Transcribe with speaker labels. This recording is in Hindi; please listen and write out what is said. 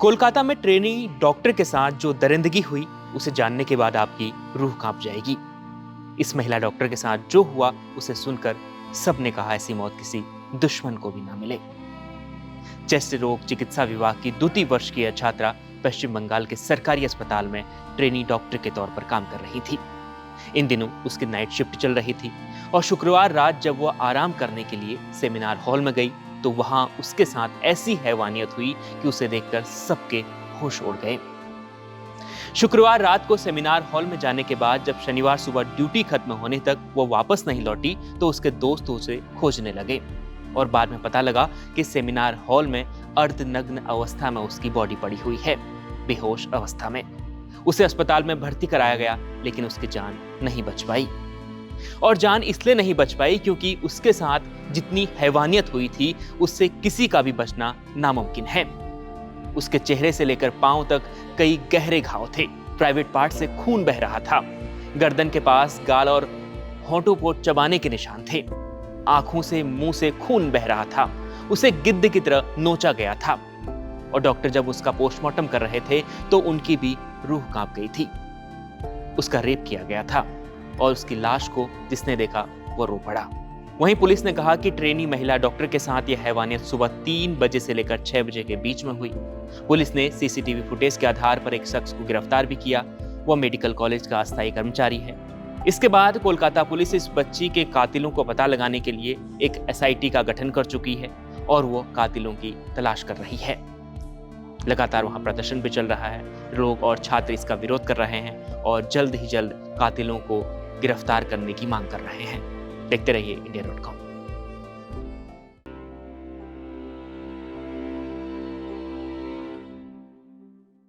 Speaker 1: कोलकाता में ट्रेनी डॉक्टर के साथ जो दरिंदगी हुई, उसे जानने के बाद आपकी रूह कांप जाएगी। इस महिला डॉक्टर के साथ जो हुआ उसे सुनकर सबने कहा ऐसी मौत किसी दुश्मन को भी ना मिले। चेस्ट रोग चिकित्सा विभाग की द्वितीय वर्ष की यह छात्रा पश्चिम बंगाल के सरकारी अस्पताल में ट्रेनी डॉक्टर के तौर पर काम कर रही थी। इन दिनों उसकी नाइट शिफ्ट चल रही थी और शुक्रवार रात जब वह आराम करने के लिए सेमिनार हॉल में गई तो वहां उसके साथ ऐसी हैवानियत हुई कि उसे देखकर सबके होश उड़ गए। शुक्रवार रात को सेमिनार हॉल में जाने के बाद जब शनिवार सुबह ड्यूटी खत्म होने तक वो वापस नहीं लौटी तो उसके दोस्त उसे खोजने लगे और बाद में पता लगा कि सेमिनार हॉल में अर्धनग्न अवस्था में उसकी बॉडी पड़ी हुई है, बेहोश अवस्था में। उसे अस्पताल में भर्ती कराया गया लेकिन उसकी जान नहीं बच पाई। और जान इसलिए नहीं बच पाई क्योंकि उसके साथ जितनी हैवानियत हुई थी उससे किसी का भी बचना नामुमकिन है। उसके चेहरे से लेकर पांव तक कई गहरे घाव थे, प्राइवेट पार्ट से खून बह रहा था, गर्दन के पास गाल और होंठों को चबाने के निशान थे, आंखों से मुंह से खून बह रहा था, उसे गिद्ध की तरह नोचा गया था। और डॉक्टर जब उसका पोस्टमार्टम कर रहे थे तो उनकी भी रूह कांप गई थी। उसका रेप किया गया था और उसकी लाश को जिसने देखा वो रो पड़ा। वहीं पुलिस ने कहा कि ट्रेनी महिला डॉक्टर के साथ यह हैवानियत सुबह 3 बजे से लेकर 6 बजे के बीच में हुई। पुलिस ने सीसीटीवी फुटेज के आधार पर एक शख्स को गिरफ्तार भी किया। वह मेडिकल कॉलेज का अस्थायी कर्मचारी है। इसके बाद कोलकाता पुलिस इस बच्ची के कातिलों को पता लगाने के लिए एक एसआईटी का गठन कर चुकी है और वो कातिलों की तलाश कर रही है। लगातार वहां प्रदर्शन भी चल रहा है, लोग और छात्र इसका विरोध कर रहे हैं और जल्द ही जल्द कातिलों को गिरफ्तार करने की मांग कर रहे हैं। देखते रहिए इंडिया.com।